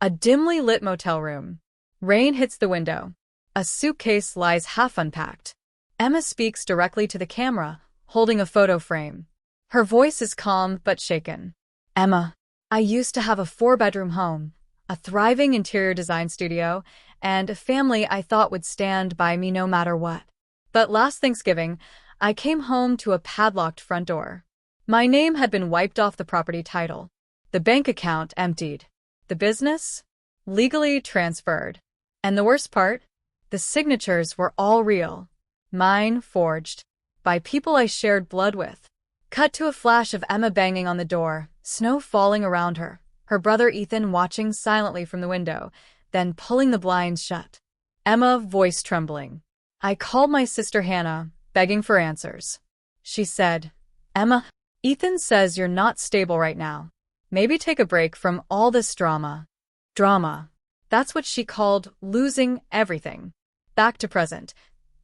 A dimly lit motel room. Rain hits the window. A suitcase lies half unpacked. Emma speaks directly to the camera, holding a photo frame. Her voice is calm but shaken. Emma, I used to have a 4-bedroom home, a thriving interior design studio, and a family I thought would stand by me no matter what. But last Thanksgiving, I came home to a padlocked front door. My name had been wiped off the property title. The bank account emptied. The business? Legally transferred. And the worst part? The signatures were all real. Mine forged. By people I shared blood with. Cut to a flash of Emma banging on the door, snow falling around her, her brother Ethan watching silently from the window, then pulling the blinds shut. Emma, voice trembling. I called my sister Hannah, begging for answers. She said, Emma, Ethan says you're not stable right now. Maybe take a break from all this drama. Drama. That's what she called losing everything. Back to present.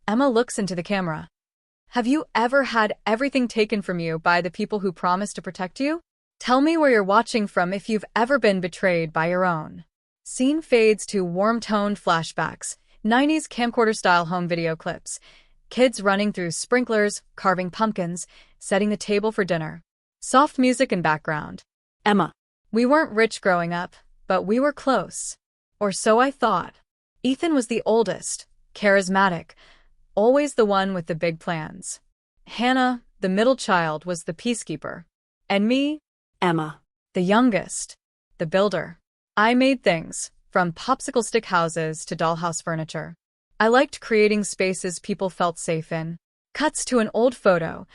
Emma looks into the camera. Have you ever had everything taken from you by the people who promised to protect you? Tell me where you're watching from if you've ever been betrayed by your own. Scene fades to warm-toned flashbacks, 90s camcorder-style home video clips. Kids running through sprinklers, carving pumpkins, setting the table for dinner. Soft music in background. Emma. We weren't rich growing up, but we were close. Or so I thought. Ethan was the oldest, charismatic, always the one with the big plans. Hannah, the middle child, was the peacekeeper. And me, Emma, the youngest, the builder. I made things, from popsicle stick houses to dollhouse furniture. I liked creating spaces people felt safe in. Cuts to an old photo,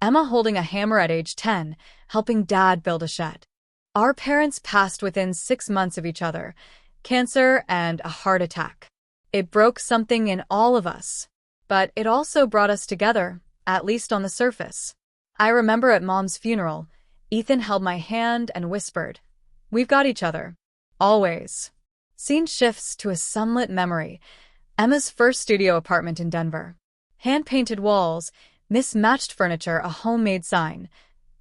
Emma holding a hammer at age 10, helping Dad build a shed. Our parents passed within 6 months of each other, cancer and a heart attack. It broke something in all of us. But it also brought us together, at least on the surface. I remember at Mom's funeral, Ethan held my hand and whispered, We've got each other. Always. Scene shifts to a sunlit memory. Emma's first studio apartment in Denver. Hand-painted walls, mismatched furniture, a homemade sign.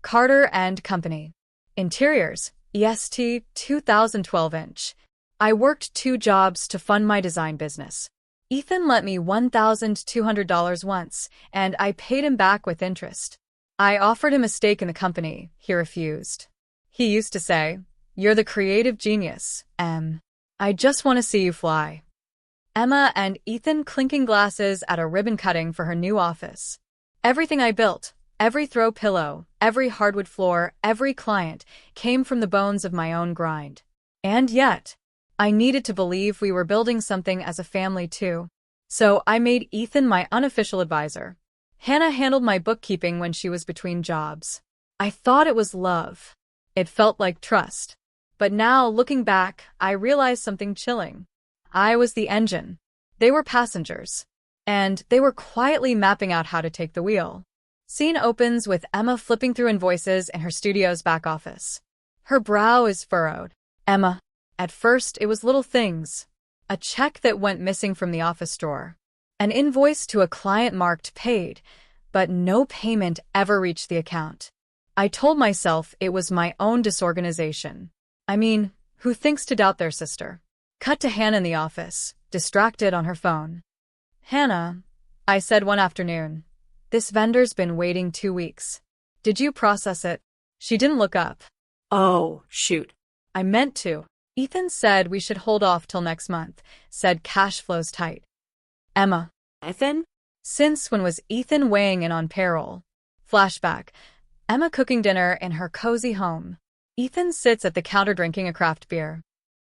Carter and Company. Interiors, EST 2012-inch. I worked 2 jobs to fund my design business. Ethan lent me $1,200 once, and I paid him back with interest. I offered him a stake in the company. He refused. He used to say, You're the creative genius, Em. I just want to see you fly. Emma and Ethan clinking glasses at a ribbon cutting for her new office. Everything I built, every throw pillow, every hardwood floor, every client, came from the bones of my own grind. And yet, I needed to believe we were building something as a family too. So I made Ethan my unofficial advisor. Hannah handled my bookkeeping when she was between jobs. I thought it was love. It felt like trust. But now, looking back, I realized something chilling. I was the engine. They were passengers. And they were quietly mapping out how to take the wheel. Scene opens with Emma flipping through invoices in her studio's back office. Her brow is furrowed. Emma. At first, it was little things. A check that went missing from the office drawer. An invoice to a client marked paid, but no payment ever reached the account. I told myself it was my own disorganization. I mean, who thinks to doubt their sister? Cut to Hannah in the office, distracted on her phone. Hannah, I said one afternoon, this vendor's been waiting 2 weeks. Did you process it? She didn't look up. Oh, shoot. I meant to. Ethan said we should hold off till next month, said cash flows tight. Emma. Ethan? Since when was Ethan weighing in on payroll? Flashback. Emma cooking dinner in her cozy home. Ethan sits at the counter drinking a craft beer.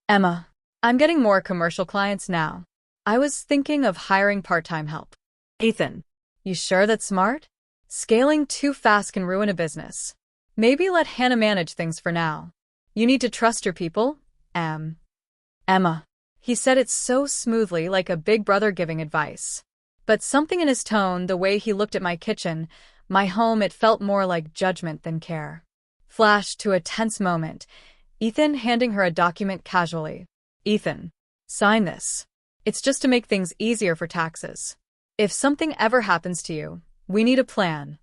Emma. I'm getting more commercial clients now. I was thinking of hiring part-time help. Ethan. You sure that's smart? Scaling too fast can ruin a business. Maybe let Hannah manage things for now. You need to trust your people, Emma. He said it so smoothly, like a big brother giving advice. But something in his tone, the way he looked at my kitchen, my home, it felt more like judgment than care. Flash to a tense moment. Ethan handing her a document casually. Ethan, sign this. It's just to make things easier for taxes. If something ever happens to you, we need a plan.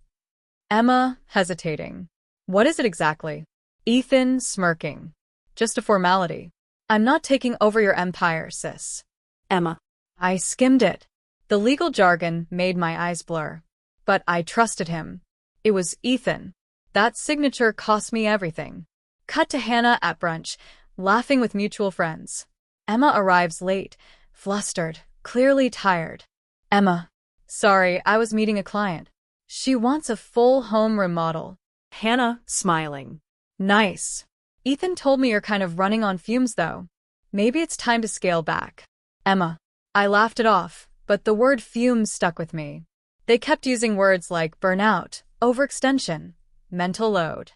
Emma, hesitating. What is it exactly? Ethan, smirking. Just a formality. I'm not taking over your empire, sis. Emma. I skimmed it. The legal jargon made my eyes blur. But I trusted him. It was Ethan. That signature cost me everything. Cut to Hannah at brunch, laughing with mutual friends. Emma arrives late, flustered, clearly tired. Emma. Sorry, I was meeting a client. She wants a full home remodel. Hannah, smiling. Nice. Ethan told me you're kind of running on fumes, though. Maybe it's time to scale back. Emma. I laughed it off, but the word fumes stuck with me. They kept using words like burnout, overextension, mental load.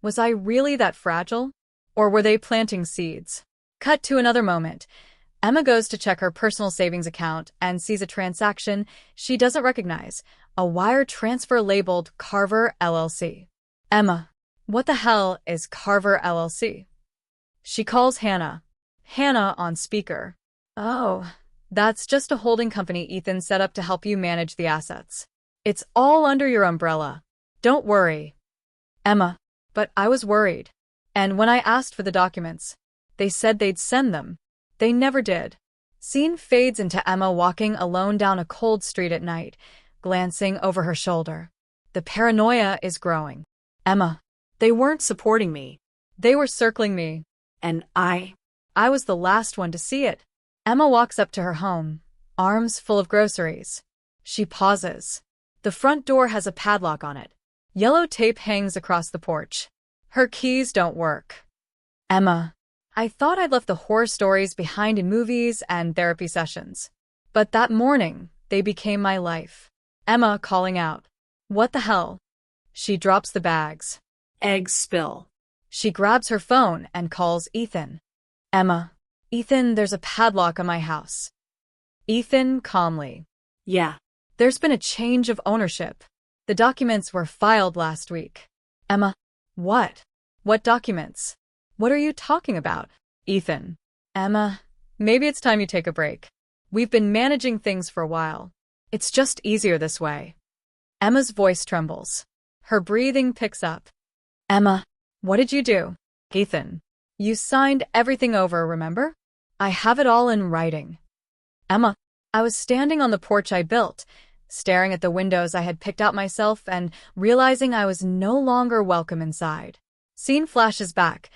Was I really that fragile? Or were they planting seeds? Cut to another moment. Emma goes to check her personal savings account and sees a transaction she doesn't recognize, a wire transfer labeled Carver LLC. Emma. What the hell is Carver LLC? She calls Hannah. Hannah on speaker. Oh, that's just a holding company Ethan set up to help you manage the assets. It's all under your umbrella. Don't worry. Emma. But I was worried. And when I asked for the documents, they said they'd send them. They never did. Scene fades into Emma walking alone down a cold street at night, glancing over her shoulder. The paranoia is growing. Emma. They weren't supporting me. They were circling me. And I was the last one to see it. Emma walks up to her home, arms full of groceries. She pauses. The front door has a padlock on it. Yellow tape hangs across the porch. Her keys don't work. Emma. I thought I'd left the horror stories behind in movies and therapy sessions. But that morning, they became my life. Emma calling out. What the hell? She drops the bags. Eggs spill. She grabs her phone and calls Ethan. Emma. Ethan, there's a padlock on my house. Ethan calmly. Yeah. There's been a change of ownership. The documents were filed last week. Emma. What? What documents? What are you talking about? Ethan. Emma, maybe it's time you take a break. We've been managing things for a while. It's just easier this way. Emma's voice trembles. Her breathing picks up. Emma, what did you do? Ethan. You signed everything over, remember? I have it all in writing. Emma. I was standing on the porch I built, staring at the windows I had picked out myself and realizing I was no longer welcome inside. Scene flashes back.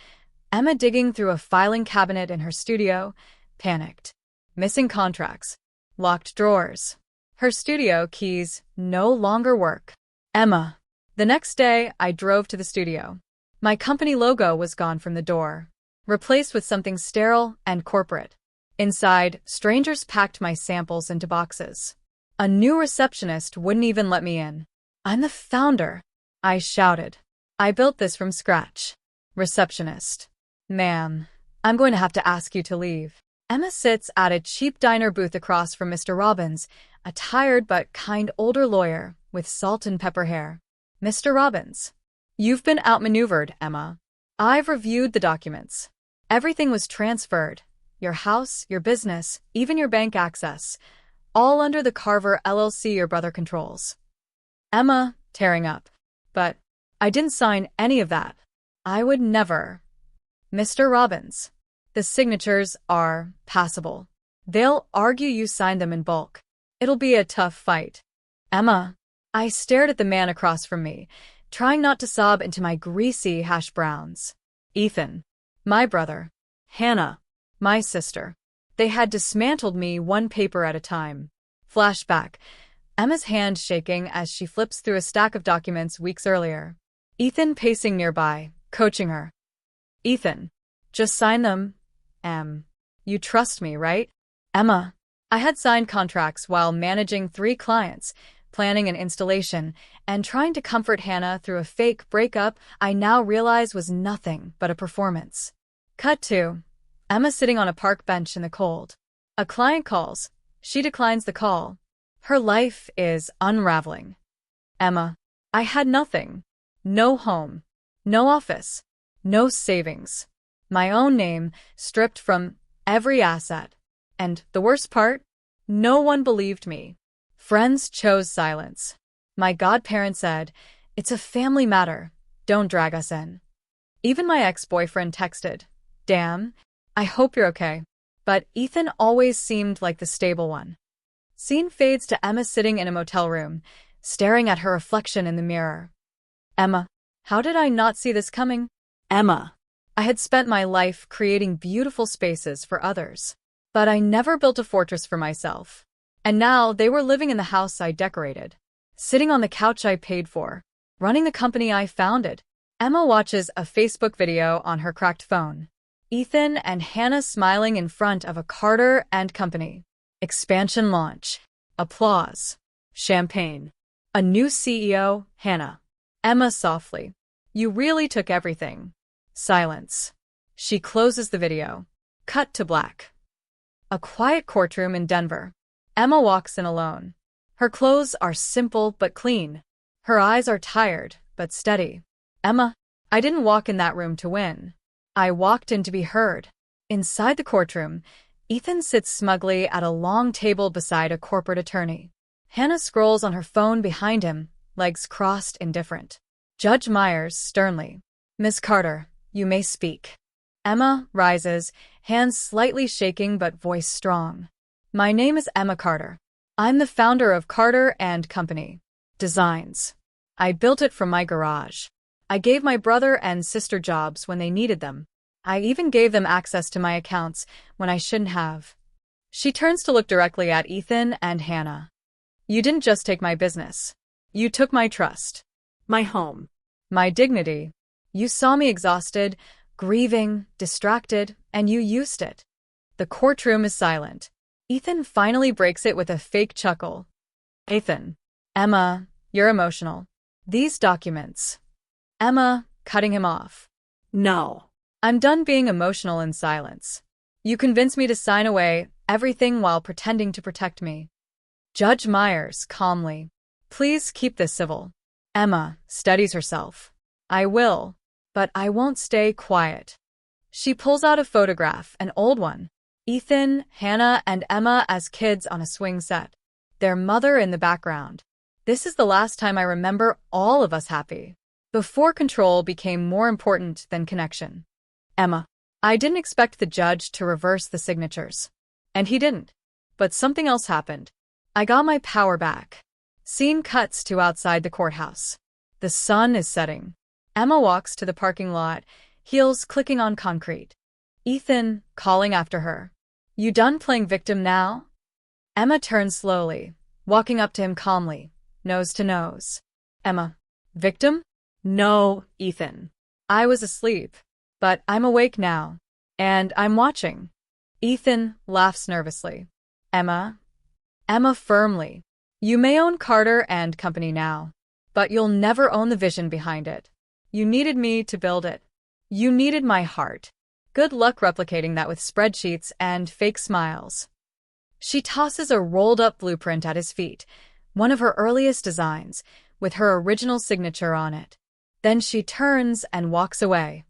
Emma digging through a filing cabinet in her studio, panicked. Missing contracts. Locked drawers. Her studio keys no longer work. Emma. The next day, I drove to the studio. My company logo was gone from the door, replaced with something sterile and corporate. Inside, strangers packed my samples into boxes. A new receptionist wouldn't even let me in. I'm the founder, I shouted. I built this from scratch. Receptionist. Ma'am, I'm going to have to ask you to leave. Emma sits at a cheap diner booth across from Mr. Robbins, a tired but kind older lawyer with salt and pepper hair. Mr. Robbins. You've been outmaneuvered, Emma. I've reviewed the documents. Everything was transferred. Your house, your business, even your bank access. All under the Carver LLC your brother controls. Emma, tearing up. But I didn't sign any of that. I would never. Mr. Robbins. The signatures are passable. They'll argue you signed them in bulk. It'll be a tough fight. Emma. I stared at the man across from me, trying not to sob into my greasy hash browns. Ethan. My brother. Hannah. My sister. They had dismantled me one paper at a time. Flashback. Emma's hand shaking as she flips through a stack of documents weeks earlier. Ethan pacing nearby, coaching her. Ethan. Just sign them. You trust me, right? Emma. I had signed contracts while managing 3 clients, planning an installation, and trying to comfort Hannah through a fake breakup I now realize was nothing but a performance. Cut to Emma sitting on a park bench in the cold. A client calls. She declines the call. Her life is unraveling. Emma. I had nothing. No home. No office. No savings. My own name stripped from every asset. And the worst part? No one believed me. Friends chose silence. My godparent said, "It's a family matter. Don't drag us in." Even my ex-boyfriend texted, "Damn, I hope you're okay. But Ethan always seemed like the stable one. Scene fades to Emma sitting in a motel room, staring at her reflection in the mirror. Emma, how did I not see this coming? Emma. I had spent my life creating beautiful spaces for others, but I never built a fortress for myself. And now they were living in the house I decorated, sitting on the couch I paid for, running the company I founded. Emma watches a Facebook video on her cracked phone. Ethan and Hannah smiling in front of a Carter and Company. Expansion launch. Applause. Champagne. A new CEO, Hannah. Emma softly. You really took everything. Silence. She closes the video. Cut to black. A quiet courtroom in Denver. Emma walks in alone. Her clothes are simple but clean. Her eyes are tired but steady. Emma, I didn't walk in that room to win. I walked in to be heard. Inside the courtroom, Ethan sits smugly at a long table beside a corporate attorney. Hannah scrolls on her phone behind him, legs crossed, indifferent. Judge Myers sternly. Ms. Carter, you may speak. Emma rises, hands slightly shaking but voice strong. My name is Emma Carter. I'm the founder of Carter and Company. Designs. I built it from my garage. I gave my brother and sister jobs when they needed them. I even gave them access to my accounts when I shouldn't have. She turns to look directly at Ethan and Hannah. You didn't just take my business. You took my trust. My home. My dignity. You saw me exhausted, grieving, distracted, and you used it. The courtroom is silent. Ethan finally breaks it with a fake chuckle. Ethan. Emma, you're emotional. These documents. Emma, cutting him off. No. I'm done being emotional in silence. You convinced me to sign away everything while pretending to protect me. Judge Myers, calmly. Please keep this civil. Emma steadies herself. I will, but I won't stay quiet. She pulls out a photograph, an old one. Ethan, Hannah, and Emma as kids on a swing set. Their mother in the background. This is the last time I remember all of us happy. Before control became more important than connection. Emma. I didn't expect the judge to reverse the signatures. And he didn't. But something else happened. I got my power back. Scene cuts to outside the courthouse. The sun is setting. Emma walks to the parking lot, heels clicking on concrete. Ethan, calling after her. You done playing victim now? Emma turns slowly, walking up to him calmly, nose to nose. Emma. Victim? No, Ethan. I was asleep. But I'm awake now. And I'm watching. Ethan laughs nervously. Emma? Emma firmly. You may own Carter and Company now, but you'll never own the vision behind it. You needed me to build it. You needed my heart. Good luck replicating that with spreadsheets and fake smiles. She tosses a rolled-up blueprint at his feet, one of her earliest designs, with her original signature on it. Then she turns and walks away.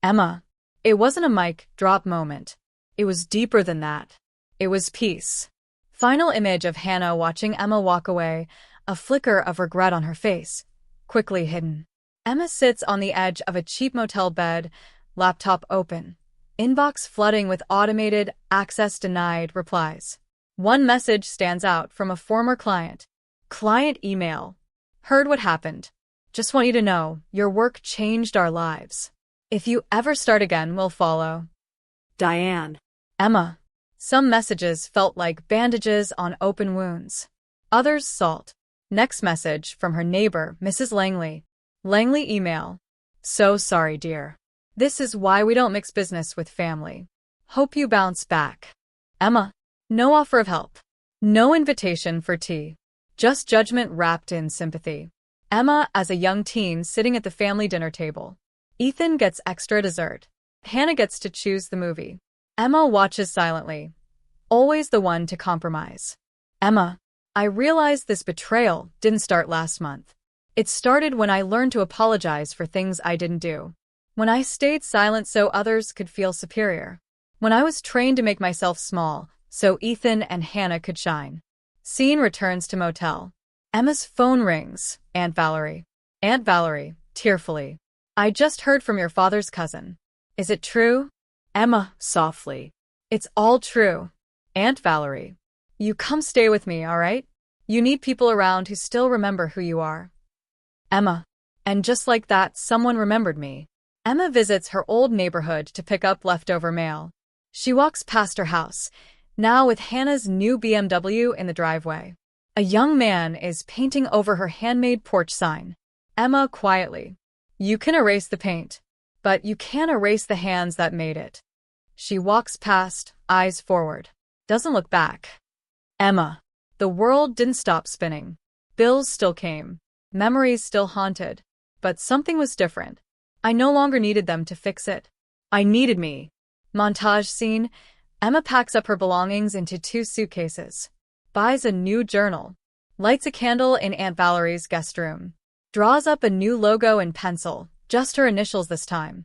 Emma. It wasn't a mic drop moment. It was deeper than that. It was peace. Final image of Hannah watching Emma walk away, a flicker of regret on her face, quickly hidden. Emma sits on the edge of a cheap motel bed, laptop open, inbox flooding with automated, access denied replies. One message stands out from a former client. Client email. Heard what happened. Just want you to know, your work changed our lives. If you ever start again, we'll follow. Diane. Emma. Some messages felt like bandages on open wounds. Others salt. Next message from her neighbor, Mrs. Langley. Langley email. So sorry, dear. This is why we don't mix business with family. Hope you bounce back. Emma. No offer of help. No invitation for tea. Just judgment wrapped in sympathy. Emma as a young teen sitting at the family dinner table. Ethan gets extra dessert. Hannah gets to choose the movie. Emma watches silently. Always the one to compromise. Emma. I realized this betrayal didn't start last month. It started when I learned to apologize for things I didn't do. When I stayed silent so others could feel superior. When I was trained to make myself small so Ethan and Hannah could shine. Scene returns to motel. Emma's phone rings. Aunt Valerie. Aunt Valerie, tearfully. I just heard from your father's cousin. Is it true? Emma, softly. It's all true. Aunt Valerie. You come stay with me, all right? You need people around who still remember who you are. Emma. And just like that, someone remembered me. Emma visits her old neighborhood to pick up leftover mail. She walks past her house, now with Hannah's new BMW in the driveway. A young man is painting over her handmade porch sign. Emma quietly. You can erase the paint, but you can't erase the hands that made it. She walks past, eyes forward. Doesn't look back. Emma. The world didn't stop spinning. Bills still came. Memories still haunted. But something was different. I no longer needed them to fix it. I needed me. Montage scene. Emma packs up her belongings into 2 suitcases. Buys a new journal. Lights a candle in Aunt Valerie's guest room. Draws up a new logo in pencil, just her initials this time.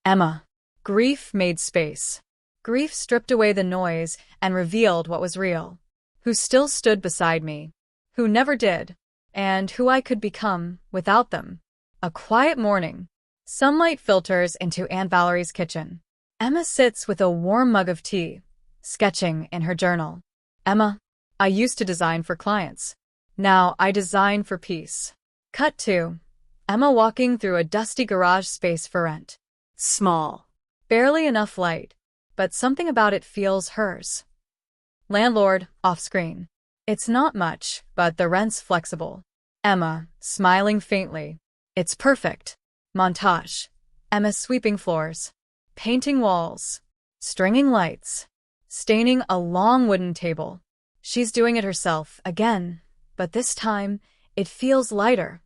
Emma. Grief made space. Grief stripped away the noise and revealed what was real. Who still stood beside me. Who never did. And who I could become without them. A quiet morning. Sunlight filters into Aunt Valerie's kitchen. Emma sits with a warm mug of tea, sketching in her journal. Emma. I used to design for clients. Now I design for peace. Cut 2. Emma walking through a dusty garage space for rent. Small. Barely enough light, but something about it feels hers. Landlord, off-screen. It's not much, but the rent's flexible. Emma, smiling faintly. It's perfect. Montage. Emma sweeping floors. Painting walls. Stringing lights. Staining a long wooden table. She's doing it herself, again, but this time, it feels lighter.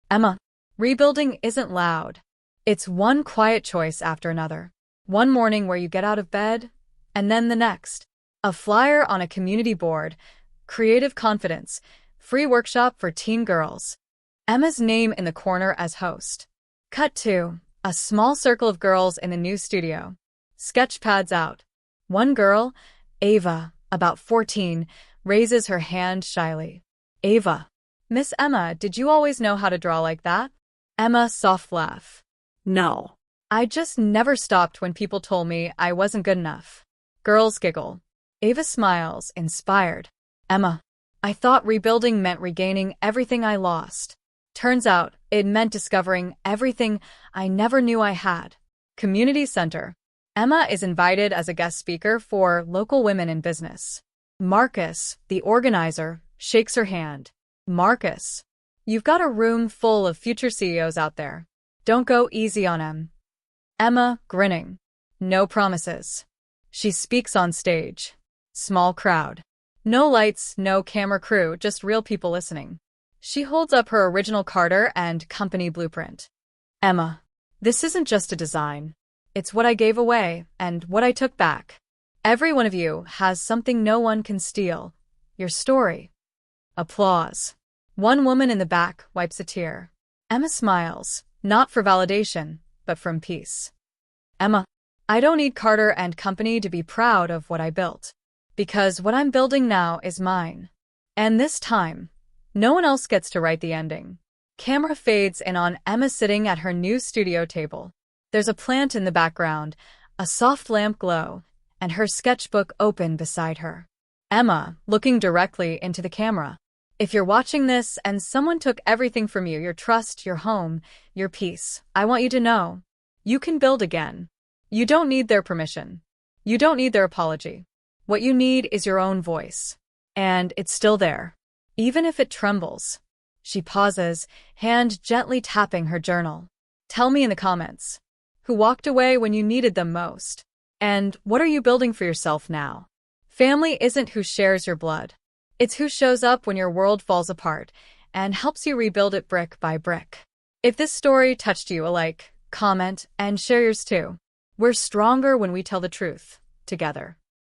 Emma. Rebuilding isn't loud. It's one quiet choice after another. One morning where you get out of bed, and then the next. A flyer on a community board. Creative confidence. Free workshop for teen girls. Emma's name in the corner as host. Cut 2. A small circle of girls in the new studio. Sketch pads out. One girl, Ava, about 14, raises her hand shyly. Ava. Miss Emma, did you always know how to draw like that? Emma, soft laugh. No. I just never stopped when people told me I wasn't good enough. Girls giggle. Ava smiles, inspired. Emma. I thought rebuilding meant regaining everything I lost. Turns out, it meant discovering everything I never knew I had. Community Center. Emma is invited as a guest speaker for local women in business. Marcus, the organizer, shakes her hand. Marcus. You've got a room full of future CEOs out there. Don't go easy on him. Emma, grinning. No promises. She speaks on stage. Small crowd. No lights, no camera crew, just real people listening. She holds up her original Carter and Company blueprint. Emma. This isn't just a design. It's what I gave away and what I took back. Every one of you has something no one can steal. Your story. Applause. One woman in the back wipes a tear. Emma smiles, not for validation, but from peace. Emma. I don't need Carter and Company to be proud of what I built. Because what I'm building now is mine. And this time, no one else gets to write the ending. Camera fades in on Emma sitting at her new studio table. There's a plant in the background, a soft lamp glow, and her sketchbook open beside her. Emma, looking directly into the camera. If you're watching this and someone took everything from you, your trust, your home, your peace, I want you to know, you can build again. You don't need their permission. You don't need their apology. What you need is your own voice. And it's still there. Even if it trembles. She pauses, hand gently tapping her journal. Tell me in the comments. Who walked away when you needed them most? And what are you building for yourself now? Family isn't who shares your blood. It's who shows up when your world falls apart and helps you rebuild it brick by brick. If this story touched you, a like, comment, and share yours too. We're stronger when we tell the truth, together.